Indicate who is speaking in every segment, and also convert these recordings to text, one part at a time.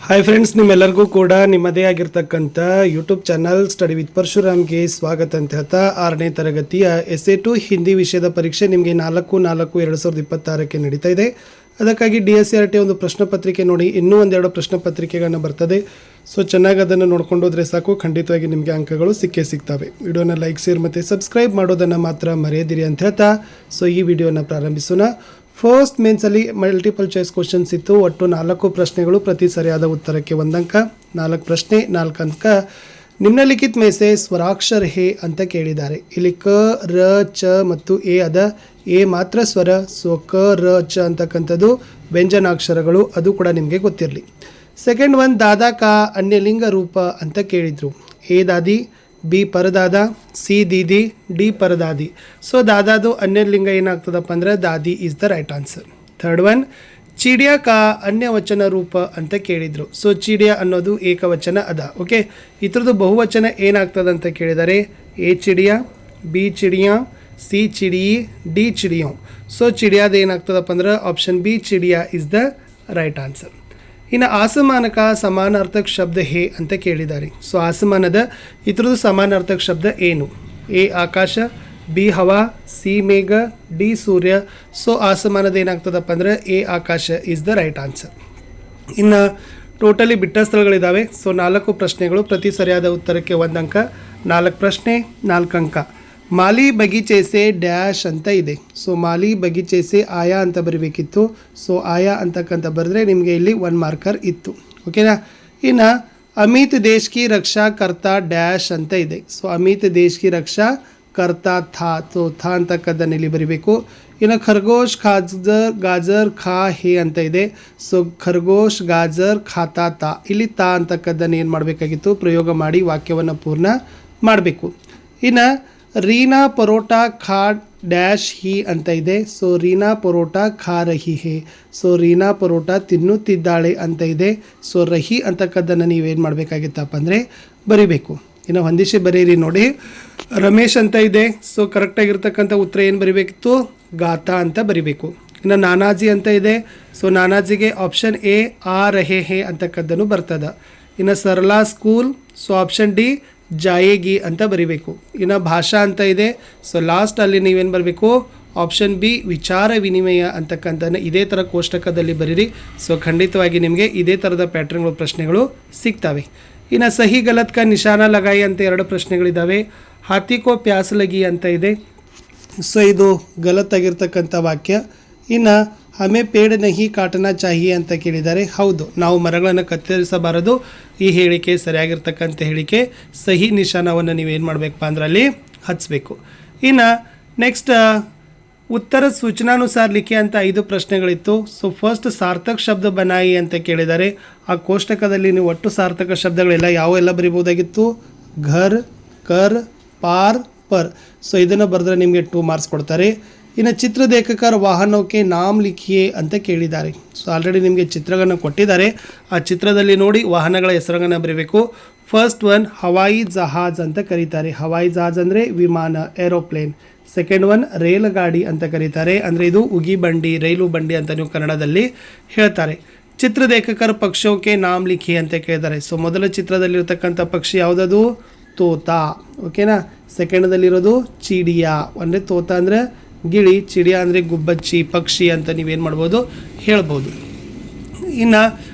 Speaker 1: Hi friends, ನಿಮ್ಮೆಲ್ಲರಿಗೂ ಕೂಡ ನಿಮ್ಮದೇ ಆಗಿರ್ತಕ್ಕಂಥ ಯೂಟ್ಯೂಬ್ ಚಾನಲ್ ಸ್ಟಡಿ ವಿತ್ ಪರಶುರಾಮ್ಗೆ ಸ್ವಾಗತ ಅಂತ ಹೇಳ್ತಾ 6ನೇ ತರಗತಿಯ SA2 ಹಿಂದಿ ವಿಷಯದ ಪರೀಕ್ಷೆ ನಿಮಗೆ 4/4/2026ಕ್ಕೆ ನಡೀತಾ ಇದೆ. ಅದಕ್ಕಾಗಿ DSCRT ಒಂದು ಪ್ರಶ್ನೆ ಪತ್ರಿಕೆ ನೋಡಿ, ಇನ್ನೂ ಒಂದೆರಡು ಪ್ರಶ್ನೆ ಪತ್ರಿಕೆಗಳನ್ನ ಬರ್ತದೆ. ಸೊ ಚೆನ್ನಾಗಿ ಅದನ್ನು ನೋಡ್ಕೊಂಡು ಹೋದರೆ ಸಾಕು, ಖಂಡಿತವಾಗಿ ನಿಮಗೆ ಅಂಕಗಳು ಸಿಗ್ತವೆ. ವಿಡಿಯೋನ ಲೈಕ್, ಶೇರ್ ಮತ್ತು ಸಬ್ಸ್ಕ್ರೈಬ್ ಮಾಡೋದನ್ನು ಮಾತ್ರ ಮರೆಯದಿರಿ ಅಂತ ಹೇಳ್ತಾ ಸೊ ಈ ವಿಡಿಯೋನ ಪ್ರಾರಂಭಿಸೋಣ. ಫಸ್ಟ್ ಮೇನ್ಸಲ್ಲಿ ಮಲ್ಟಿಪಲ್ ಚಾಯ್ಸ್ ಕ್ವಶನ್ಸ್ ಇತ್ತು. ಒಟ್ಟು 4 ಪ್ರಶ್ನೆಗಳು, ಪ್ರತಿ ಸರಿಯಾದ ಉತ್ತರಕ್ಕೆ 1 ಅಂಕ. 4 ಪ್ರಶ್ನೆ 4 ಅಂಕ. ನಿಮ್ನಲಿಖಿತ್ ಮೇಸೆ ಸ್ವರಾಕ್ಷರ ಹೇ ಅಂತ ಕೇಳಿದ್ದಾರೆ. ಇಲ್ಲಿ ಕ, ರ, ಚ ಮತ್ತು ಎ ಅದ. ಎ ಮಾತ್ರ ಸ್ವರ. ಸೊ ಕ, ರ, ಚ ಅಂತಕ್ಕಂಥದ್ದು ವ್ಯಂಜನಾಕ್ಷರಗಳು, ಅದು ಕೂಡ ನಿಮಗೆ ಗೊತ್ತಿರಲಿ. ಸೆಕೆಂಡ್ ಒನ್, ದಾದಾ ಕಾ ಅನ್ಯಲಿಂಗ ರೂಪ ಅಂತ ಕೇಳಿದರು. ಎ ದಾದಿ, ಬಿ ಪರದಾದ, ಸಿ ದೀದಿ, ಡಿ ಪರದಾದಿ. ಸೊ ದಾದಾದು ಅನ್ಯಲಿಂಗ ಏನಾಗ್ತದಪ್ಪ ಅಂದರೆ dadi is the right answer. Third one, ಚಿಡಿಯಾ ಕಾ ಅನ್ಯವಚನ ರೂಪ ಅಂತ ಕೇಳಿದರು. ಸೊ ಚಿಡಿಯಾ ಅನ್ನೋದು ಏಕವಚನ ಅದ. ಓಕೆ, ಇದ್ರದ್ದು ಬಹುವಚನ ಏನಾಗ್ತದೆ ಅಂತ ಕೇಳಿದರೆ ಎ ಚಿಡಿಯಾ, ಬಿ ಚಿಡಿಯಾ, ಸಿ ಚಿಡಿಯಿ, ಡಿ ಚಿಡಿಯೋ. ಸೊ ಚಿಡಿಯಾದ ಏನಾಗ್ತದಪ್ಪ ಅಂದ್ರೆ option B chidiya is the right answer. ಇನ್ನು ಆಸಮಾನಕ ಸಮಾನಾರ್ಥಕ ಶಬ್ದ ಹೇ ಅಂತ ಕೇಳಿದ್ದಾರೆ. ಸೊ ಆಸಮಾನದ ಇದ್ರದ್ದು ಸಮಾನಾರ್ಥಕ ಶಬ್ದ ಏನು? ಎ ಆಕಾಶ, ಬಿ ಹವಾ, ಸಿ ಮೇಘ, ಡಿ ಸೂರ್ಯ. ಸೊ ಆಸಮಾನದ ಏನಾಗ್ತದಪ್ಪ ಅಂದರೆ ಎ ಆಕಾಶ ಇಸ್ ದ ರೈಟ್ ಆನ್ಸರ್. ಇನ್ನು ಟೋಟಲಿ ಬಿಟ್ಟ ಸ್ಥಳಗಳಿದ್ದಾವೆ. ಸೊ 4 ಪ್ರಶ್ನೆಗಳು, ಪ್ರತಿ ಸರಿಯಾದ ಉತ್ತರಕ್ಕೆ 1 ಅಂಕ. 4 ಪ್ರಶ್ನೆ 4 ಅಂಕ. ಮಾಲಿ ಬಗೀಚೆಸೆ ಡ್ಯಾಶ್ ಅಂತ ಇದೆ. ಸೊ ಮಾಲಿ ಬಗೀಚೆಸೆ ಆಯಾ ಅಂತ ಬರೀಬೇಕಿತ್ತು. ಸೊ ಆಯಾ ಅಂತಕ್ಕಂಥ ಬರೆದ್ರೆ ನಿಮಗೆ ಇಲ್ಲಿ 1 ಮಾರ್ಕರ್ ಇತ್ತು. ಓಕೆನಾ. ಇನ್ನು ಅಮಿತ್ ದೇಶ್ ಕಿ ರಕ್ಷಾ ಕರ್ತಾ ಡ್ಯಾಶ್ ಅಂತ ಇದೆ. ಸೊ ಅಮಿತ್ ದೇಶ್ ಕಿ ರಕ್ಷಾ ಕರ್ತಾ ಥಾ. ಸೊ ಥಾ ಅಂತಕ್ಕದ್ದನ್ನು ಇಲ್ಲಿ ಬರೀಬೇಕು. ಇನ್ನು ಖರ್ಗೋಶ್ ಗಾಜರ್ ಖಾ ಹೇ ಅಂತ ಇದೆ. ಸೊ ಖರ್ಗೋಶ್ ಗಾಜರ್ ಖಾತಾ ತಾ. ಇಲ್ಲಿ ತಾ ಅಂತಕ್ಕದ್ದನ್ನು ಏನು ಮಾಡಬೇಕಾಗಿತ್ತು? ಪ್ರಯೋಗ ಮಾಡಿ ವಾಕ್ಯವನ್ನು ಪೂರ್ಣ ಮಾಡಬೇಕು. ಇನ್ನು ರೀನಾ ಪರೋಟಾ ಖಾ ಡ್ಯಾಶ್ ಹಿ ಅಂತ ಇದೆ. ಸೊ ರೀನಾ ಪರೋಟಾ ಖಾ ರಹಿ ಹೇ. ಸೊ ರೀನಾ ಪರೋಟಾ ತಿನ್ನುತ್ತಿದ್ದಾಳೆ ಅಂತ ಇದೆ. ಸೊ ರಹಿ ಅಂತಕ್ಕದ್ದನ್ನು ನೀವೇನು ಮಾಡಬೇಕಾಗಿತ್ತಪ್ಪ ಅಂದರೆ ಬರಿಬೇಕು. ಇನ್ನು ಹೊಂದಿಸಿ ಬರೀರಿ ನೋಡಿ. ರಮೇಶ್ ಅಂತ ಇದೆ. ಸೊ ಕರೆಕ್ಟಾಗಿರ್ತಕ್ಕಂಥ ಉತ್ತರ ಏನು ಬರಿಬೇಕಿತ್ತು? ಗಾತಾ ಅಂತ ಬರಿಬೇಕು. ಇನ್ನು ನಾನಾಜಿ ಅಂತ ಇದೆ. ಸೊ ನಾನಾಜಿಗೆ ಆಪ್ಷನ್ ಎ ಆ ರಹೆ ಹೇ ಅಂತಕ್ಕದ್ದನ್ನು ಬರ್ತದೆ. ಇನ್ನು ಸರಳಾ ಸ್ಕೂಲ್. ಸೊ ಆಪ್ಷನ್ ಡಿ ಜಾಯೇಗಿ ಅಂತ ಬರಿಬೇಕು. ಇನ್ನು ಭಾಷಾ ಅಂತ ಇದೆ. ಸೊ ಲಾಸ್ಟಲ್ಲಿ ನೀವೇನು ಬರಬೇಕು? ಆಪ್ಷನ್ ಬಿ ವಿಚಾರ ವಿನಿಮಯ ಅಂತಕ್ಕಂಥದ್ದು ಇದೇ ಥರ ಕೋಷ್ಟಕದಲ್ಲಿ ಬರೀರಿ. ಸೊ ಖಂಡಿತವಾಗಿ ನಿಮಗೆ ಇದೇ ಥರದ ಪ್ಯಾಟ್ರನ್ಗಳು ಪ್ರಶ್ನೆಗಳು ಸಿಗ್ತವೆ. ಇನ್ನು ಸಹಿ ಗಲತ್ ಕಾ ನಿಶಾನ ಲಗಾಯಿ ಅಂತ 2 ಪ್ರಶ್ನೆಗಳಿದ್ದಾವೆ. ಹಾತಿಕೋ ಪ್ಯಾಸ್ ಲಗಿ ಅಂತ ಇದೆ. ಸೊ ಇದು ಗಲತ್ ಆಗಿರ್ತಕ್ಕಂಥ ವಾಕ್ಯ. ಇನ್ನು ಹಮೆ ಪೇಡ್ ನಹಿ ಕಾಟನಾ ಚಾಹಿಯೆ ಅಂತ ಕೇಳಿದ್ದಾರೆ. ಹೌದು, ನಾವು ಮರಗಳನ್ನು ಕತ್ತರಿಸಬಾರದು. ಈ ಹೇಳಿಕೆ ಸರಿಯಾಗಿರ್ತಕ್ಕಂಥ ಹೇಳಿಕೆ. ಸಹಿ ನಿಶಾನವನ್ನು ನೀವೇನು ಮಾಡಬೇಕಪ್ಪ ಅಂದ್ರೆ ಅಲ್ಲಿ ಹಚ್ಚಬೇಕು. ಇನ್ನು ನೆಕ್ಸ್ಟ್ ಉತ್ತರ ಸೂಚನಾನುಸಾರ ಲಿಖೆ ಅಂತ 5 ಪ್ರಶ್ನೆಗಳಿತ್ತು. ಸೊ ಫಸ್ಟ್ ಸಾರ್ಥಕ ಶಬ್ದ ಬನಾಯಿ ಅಂತ ಕೇಳಿದ್ದಾರೆ. ಆ ಕೋಷ್ಟಕದಲ್ಲಿ ನೀವು ಒಟ್ಟು ಸಾರ್ಥಕ ಶಬ್ದಗಳೆಲ್ಲ ಯಾವೆಲ್ಲ ಬರಿಬೋದಾಗಿತ್ತು? ಘರ್, ಕರ್, ಪಾರ್, ಪರ್. ಸೊ ಇದನ್ನು ಬರೆದ್ರೆ ನಿಮಗೆ 2 ಮಾರ್ಕ್ಸ್ ಕೊಡ್ತಾರೆ. ಇನ್ನು ಚಿತ್ರ ದೇಖಕರ್ ವಾಹನಕ್ಕೆ ನಾಮ್ ಲಿಖಿಯೇ ಅಂತ ಕೇಳಿದ್ದಾರೆ. ಸೊ ಆಲ್ರೆಡಿ ನಿಮಗೆ ಚಿತ್ರಗಳನ್ನು ಕೊಟ್ಟಿದ್ದಾರೆ. ಆ ಚಿತ್ರದಲ್ಲಿ ನೋಡಿ ವಾಹನಗಳ ಹೆಸರುಗಳನ್ನು ಬರೀಬೇಕು. ಫಸ್ಟ್ ಒನ್ ಹವಾಯಿ ಜಹಾಜ್ ಅಂತ ಕರೀತಾರೆ. ಹವಾಯಿ ಜಹಾಜ್ ಅಂದರೆ ವಿಮಾನ, ಏರೋಪ್ಲೇನ್. ಸೆಕೆಂಡ್ ಒನ್ ರೇಲ್ ಗಾಡಿ ಅಂತ ಕರೀತಾರೆ. ಅಂದರೆ ಇದು ಉಗಿ ಬಂಡಿ, ರೈಲು ಬಂಡಿ ಅಂತ ನೀವು ಕನ್ನಡದಲ್ಲಿ ಹೇಳ್ತಾರೆ. ಚಿತ್ರ ದೇಖಕರ್ ಪಕ್ಷೋಕೆ ನಾಮ್ ಲಿಖಿ ಅಂತ ಕೇಳಿದ್ದಾರೆ. ಸೊ ಮೊದಲ ಚಿತ್ರದಲ್ಲಿರ್ತಕ್ಕಂಥ ಪಕ್ಷಿ ಯಾವುದದು? ತೋತಾ. ಓಕೆನಾ. ಸೆಕೆಂಡದಲ್ಲಿರೋದು ಚಿಡಿಯಾ. ಅಂದರೆ ತೋತಾ ಅಂದರೆ ಗಿಳಿ, ಚಿಡಿಯಾ ಅಂದರೆ ಗುಬ್ಬಚ್ಚಿ, ಪಕ್ಷಿ ಅಂತ ನೀವೇನು ಮಾಡ್ಬೋದು? ಹೇಳ್ಬೋದು. ಇನ್ನು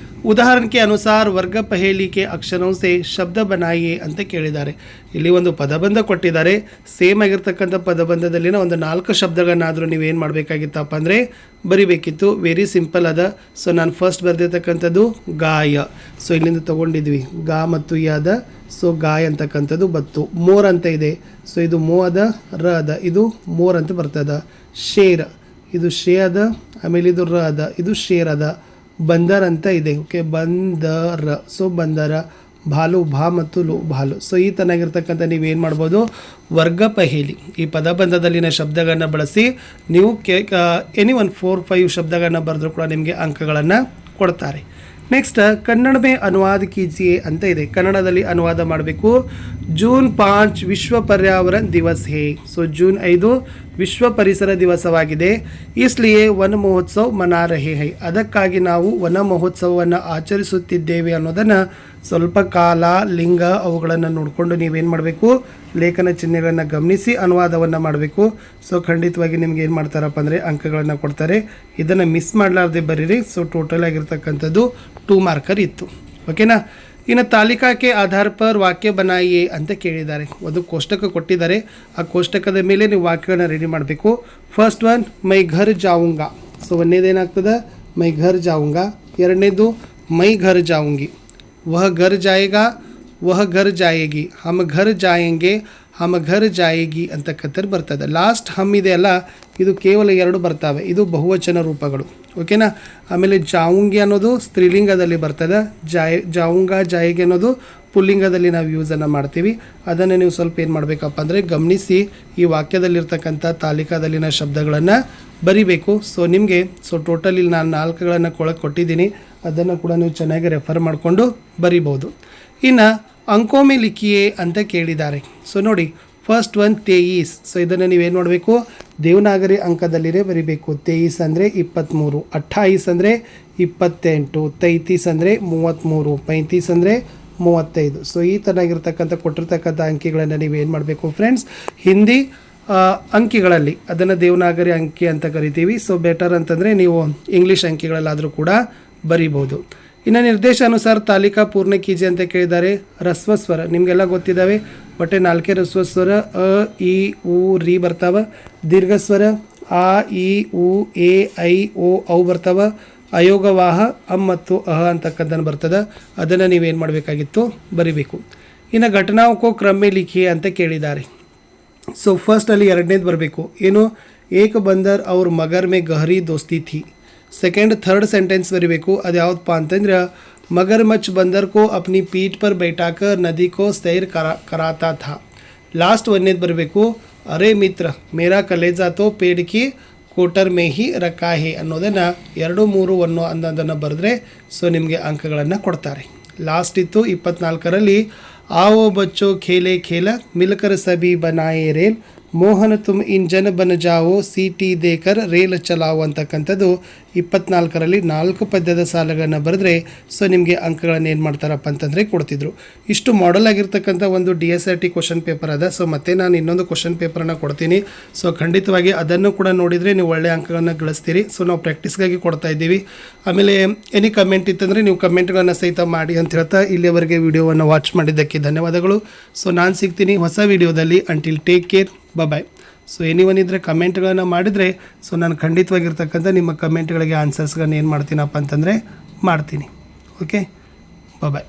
Speaker 1: ಉದಾಹರಣೆಗೆ ಅನುಸಾರ ವರ್ಗ ಪಹೇಲಿಕೆ ಅಕ್ಷರೋं से ಶಬ್ದ ಬನಾಯಿಯೇ ಅಂತ ಕೇಳಿದ್ದಾರೆ. ಇಲ್ಲಿ ಒಂದು ಪದಬಂಧ ಕೊಟ್ಟಿದ್ದಾರೆ. ಸೇಮ್ ಆಗಿರ್ತಕ್ಕಂಥ ಪದಬಂಧದಲ್ಲಿನ ಒಂದು 4 ಶಬ್ದಗಳನ್ನಾದರೂ ನೀವೇನು ಮಾಡಬೇಕಾಗಿತ್ತಪ್ಪ ಅಂದರೆ ಬರಿಬೇಕಿತ್ತು. ವೆರಿ ಸಿಂಪಲ್ ಅದ. ಸೊ ನಾನು ಫಸ್ಟ್ ಬರೆದಿರ್ತಕ್ಕಂಥದ್ದು ಗಾಯ. ಸೊ ಇಲ್ಲಿಂದ ತೊಗೊಂಡಿದ್ವಿ ಗಾ ಮತ್ತು ಯಾದ. ಸೊ ಗಾಯ ಅಂತಕ್ಕಂಥದ್ದು ಬತ್ತು. ಮೋರ್ ಅಂತ ಇದೆ. ಸೊ ಇದು ಮೋ ಅದ, ರ ಅದ, ಇದು ಮೋರ್ ಅಂತ ಬರ್ತದ. ಶೇರ್, ಇದು ಶೇ ಅದ, ಆಮೇಲೆ ಇದು ರ ಅದ, ಇದು ಶೇರ್ ಅದ. ಬಂದರ್ ಅಂತ ಇದೆ. ಓಕೆ, ಬಂದರ. ಸೊ ಬಂದರ. ಭಾಲು, ಭಾ ಮತ್ತು ಲು, ಭಾಲು. ಸೊ ಈ ತನಾಗಿರ್ತಕ್ಕಂಥ ನೀವೇನು ಮಾಡ್ಬೋದು? ವರ್ಗ ಪಹೇಲಿ ಈ ಪದಬಂಧದಲ್ಲಿನ ಶಬ್ದಗಳನ್ನ ಬಳಸಿ ನೀವು ಎನಿ 4-5 ಶಬ್ದಗಳನ್ನ ಬರೆದ್ರೂ ಕೂಡ ನಿಮಗೆ ಅಂಕಗಳನ್ನು ಕೊಡ್ತಾರೆ. ನೆಕ್ಸ್ಟ್ ಕನ್ನಡ ಮೇ ಅನುವಾದ ಕೀಜಿಯೇ ಅಂತ ಇದೆ. ಕನ್ನಡದಲ್ಲಿ ಅನುವಾದ ಮಾಡಬೇಕು. ಜೂನ್ 5 ವಿಶ್ವ ಪರ್ಯಾವರಣ ದಿವಸ್ ಹೇ. ಸೊ ಜೂನ್ 5 ವಿಶ್ವ ಪರಿಸರ ದಿವಸವಾಗಿದೆ. ಇಸ್ಲಿಯೇ ವನ ಮಹೋತ್ಸವ ಮನಾ ರಹೆ ಹೈ, ಅದಕ್ಕಾಗಿ ನಾವು ವನ ಮಹೋತ್ಸವವನ್ನು ಆಚರಿಸುತ್ತಿದ್ದೇವೆ ಅನ್ನೋದನ್ನು ಸ್ವಲ್ಪ ಕಾಲ, ಲಿಂಗ ಅವುಗಳನ್ನು ನೋಡಿಕೊಂಡು ನೀವೇನು ಮಾಡಬೇಕು, ಲೇಖನ ಚಿಹ್ನೆಗಳನ್ನು ಗಮನಿಸಿ ಅನುವಾದವನ್ನು ಮಾಡಬೇಕು. ಸೊ ಖಂಡಿತವಾಗಿ ನಿಮ್ಗೆ ಏನು ಮಾಡ್ತಾರಪ್ಪ ಅಂದರೆ ಅಂಕಗಳನ್ನು ಕೊಡ್ತಾರೆ. ಇದನ್ನು ಮಿಸ್ ಮಾಡಲಾರ್ದೆ ಬರೀರಿ. ಸೊ ಟೋಟಲ್ ಆಗಿರ್ತಕ್ಕಂಥದ್ದು 2 ಮಾರ್ಕರ್ ಇತ್ತು. ಓಕೆನಾ. ಇನ್ನು ತಾಲಿಕಾಕ್ಕೆ ಆಧಾರ ಪರ್ ವಾಕ್ಯ ಬನಾಯಿಯೇ ಅಂತ ಕೇಳಿದ್ದಾರೆ. ಒಂದು ಕೋಷ್ಟಕ ಕೊಟ್ಟಿದ್ದಾರೆ, ಆ ಕೋಷ್ಟಕದ ಮೇಲೆ ನೀವು ವಾಕ್ಯಗಳನ್ನ ರೆಡಿ ಮಾಡಬೇಕು. First one my Ghar ಜಾವುಂಗಾ. So ಒಂದೇದೇನಾಗ್ತದೆ, ಮೈ ಘರ್ ಜಾವುಂಗಾ. ಎರಡನೇದು ಮೈ ಘರ್ ಜಾವುಂಗಿ. ವಹ ಘರ್ ಜಾಯೇಗಾ, ವಹ ಘರ್ ಜಾಯೇಗಿ. ಹಮ್ ಘರ್ ಜಾಯೆಂಗೆ, ಹಮ್ ಘರ್ ಜಾಯೇಗಿ ಅಂತಕ್ಕಂಥದ್ದು ಬರ್ತದೆ. ಲಾಸ್ಟ್ ಹಮ್ ಇದೆಯಲ್ಲ, ಇದು ಕೇವಲ 2 ಬರ್ತಾವೆ. ಇದು ಬಹುವಚನ ರೂಪಗಳು. ಓಕೆನಾ. ಆಮೇಲೆ ಜಾವುಂಗಿ ಅನ್ನೋದು ಸ್ತ್ರೀಲಿಂಗದಲ್ಲಿ ಬರ್ತದೆ. ಜಾವುಂಗಾ ಜಾಯಿಗೆ ಅನ್ನೋದು ಪುಲ್ಲಿಂಗದಲ್ಲಿ ನಾವು ಯೂಸನ್ನು ಮಾಡ್ತೀವಿ. ಅದನ್ನು ನೀವು ಸ್ವಲ್ಪ ಏನು ಮಾಡಬೇಕಪ್ಪ ಅಂದರೆ ಗಮನಿಸಿ ಈ ವಾಕ್ಯದಲ್ಲಿರ್ತಕ್ಕಂಥ ತಾಲಿಕಾದಲ್ಲಿನ ಶಬ್ದಗಳನ್ನು ಬರಿಬೇಕು. ಸೊ ನಿಮಗೆ ಟೋಟಲ್ ಇಲ್ಲಿ ನಾನು 4ಗಳನ್ನು ಕೊಟ್ಟಿದ್ದೀನಿ. ಅದನ್ನು ಕೂಡ ನೀವು ಚೆನ್ನಾಗಿ ರೆಫರ್ ಮಾಡಿಕೊಂಡು ಬರಿಬೋದು. ಇನ್ನು ಅಂಕೋಮೆ ಲಿಖಿಯೇ ಅಂತ ಕೇಳಿದ್ದಾರೆ. ಸೊ ನೋಡಿ, ಫಸ್ಟ್ ಒನ್ ತೇಯಿಸ್. ಸೊ ಇದನ್ನು ನೀವೇನು ಮಾಡಬೇಕು, ದೇವನಾಗರಿ ಅಂಕದಲ್ಲಿರೇ ಬರಿಬೇಕು. ತೇಯಿಸ್ ಅಂದರೆ 23, 28 ಅಂದರೆ 28, 33 ಅಂದರೆ 33, 35 ಅಂದರೆ 35. ಸೊ ಈ ಥರನಾಗಿರ್ತಕ್ಕಂಥ ಕೊಟ್ಟಿರ್ತಕ್ಕಂಥ ಅಂಕಿಗಳನ್ನು ನೀವೇನು ಮಾಡಬೇಕು ಫ್ರೆಂಡ್ಸ್, ಹಿಂದಿ ಅಂಕಿಗಳಲ್ಲಿ ಅದನ್ನು ದೇವನಾಗರಿ ಅಂಕಿ ಅಂತ ಕರಿತೀವಿ. ಸೊ ಬೆಟರ್ ಅಂತಂದರೆ ನೀವು ಇಂಗ್ಲೀಷ್ ಅಂಕಿಗಳಲ್ಲಾದರೂ ಕೂಡ ಬರಿಬೋದು. ಇನ್ನು ನಿರ್ದೇಶಾನುಸಾರ ತಾಲಿಕಾ ಪೂರ್ಣ ಕೀಜೆ ಅಂತ ಕೇಳಿದ್ದಾರೆ. ರಸ್ವಸ್ವರ ನಿಮಗೆಲ್ಲ ಗೊತ್ತಿದ್ದಾವೆ. ಬಟ್ಟೆ 4 ರಸ್ವಸ್ವರ ಅ, ಇ, ಉ, ರಿ ಬರ್ತಾವೆ. ದೀರ್ಘಸ್ವರ ಆ, ಇ, ಉ, ಎ, ಐ, ಓ ಅವು ಬರ್ತಾವೆ. ಅಯೋಗವಾಹ ಅಮ್ ಮತ್ತು ಅಹ ಅಂತಕ್ಕಂಥದ್ದು ಬರ್ತದೆ. ಅದನ್ನು ನೀವೇನು ಮಾಡಬೇಕಾಗಿತ್ತು, ಬರಿಬೇಕು. ಇನ್ನು ಘಟನಾವಕ್ಕೂ ಕ್ರಮೆ ಲಿಖಿ ಅಂತ ಕೇಳಿದ್ದಾರೆ. ಸೊ ಫಸ್ಟಲ್ಲಿ 2ನೇದು ಬರಬೇಕು. ಏನು, ಏಕ ಬಂದರ್ ಅವ್ರ ಮಗರ್ ಮೇ ಗಹರಿ ದೋಸ್ತಿ ಥಿ. ಸೆಕೆಂಡ್, ಥರ್ಡ್ ಸೆಂಟೆನ್ಸ್ ಬರೀಬೇಕು. ಅದು ಯಾವುದಪ್ಪ ಅಂತಂದ್ರೆ, ಮಗರ್ ಮಚ್ ಬಂದರ್ ಕೋ ಅಪ್ನಿ ಪೀಠ್ ಪರ್ ಬೈಠಾಕರ್ ನದಿ ಕೋ ಸೈರ್ ಕರಾತಾ ಥಾ. ಲಾಸ್ಟ್ 1ನೇದು ಬರಬೇಕು. ಅರೇ ಮಿತ್ರ ಮೇರಾ ಕಲೇಜಾ ತೋ ಪೇಡ್ ಕಿ ಕೋಟರ್ ಮೇ ಹಿ ರಖಾ ಹೇ ಅನ್ನೋದನ್ನು 2, 3, 1 ಅನ್ನೋದನ್ನು ಬರೆದ್ರೆ ಸೊ ನಿಮಗೆ ಅಂಕಗಳನ್ನು ಕೊಡ್ತಾರೆ. ಲಾಸ್ಟ್ ಇತ್ತು 24ರಲ್ಲಿ आओ बच्चों खेले खेल मिलकर सभी बनाए रेल ಮೋಹನ ತುಮ್ ಇಂಜನ್ ಬನ್ ಜಾವೋ ಸಿಟಿ ದೇಕರ್ ರೇಲ್ ಚಲಾವೋ ಅಂತಕ್ಕಂಥದ್ದು 24ರಲ್ಲಿ 4 ಪದ್ಯದ ಸಾಲುಗಳನ್ನು ಬರೆದ್ರೆ ಸೊ ನಿಮಗೆ ಅಂಕಗಳನ್ನು ಏನು ಮಾಡ್ತಾರಪ್ಪ ಅಂತಂದರೆ ಕೊಡ್ತಿದ್ರು. ಇಷ್ಟು ಮಾಡೆಲ್ ಆಗಿರ್ತಕ್ಕಂಥ ಒಂದು DSRT ಕ್ವಶನ್ ಪೇಪರ್ ಅದ. ಸೊ ಮತ್ತೆ ನಾನು ಇನ್ನೊಂದು ಕ್ವಶನ್ ಪೇಪರನ್ನು ಕೊಡ್ತೀನಿ. ಸೊ ಖಂಡಿತವಾಗಿ ಅದನ್ನು ಕೂಡ ನೋಡಿದರೆ ನೀವು ಒಳ್ಳೆಯ ಅಂಕಗಳನ್ನು ಗಳಿಸ್ತೀರಿ. ಸೊ ನಾವು ಪ್ರಾಕ್ಟೀಸ್ಗಾಗಿ ಕೊಡ್ತಾ ಇದ್ದೀವಿ. ಆಮೇಲೆ ಎನಿ ಕಮೆಂಟ್ ಇತ್ತಂದರೆ ನೀವು ಕಮೆಂಟ್ಗಳನ್ನು ಸಹಿತ ಮಾಡಿ ಅಂತ ಹೇಳ್ತಾ ಇಲ್ಲಿಯವರೆಗೆ ವಿಡಿಯೋವನ್ನು ವಾಚ್ ಮಾಡಿದ್ದಕ್ಕೆ ಧನ್ಯವಾದಗಳು. ಸೊ ನಾನು ಸಿಗ್ತೀನಿ ಹೊಸ ವಿಡಿಯೋದಲ್ಲಿ. ಅಂಟಿಲ್ ಟೇಕ್ ಕೇರ್, ಬಾಯ್. ಸೊ ಎನಿವನ್ ಇದ್ದರೆ ಕಮೆಂಟ್ಗಳನ್ನು ಮಾಡಿದರೆ ಸೊ ನಾನು ಖಂಡಿತವಾಗಿರ್ತಕ್ಕಂಥ ನಿಮ್ಮ ಕಮೆಂಟ್ಗಳಿಗೆ ಆನ್ಸರ್ಸ್ಗಳನ್ನ ಏನು ಮಾಡ್ತೀನಪ್ಪ ಅಂತಂದರೆ ಮಾಡ್ತೀನಿ. ಓಕೆ, ಬಾಯ್.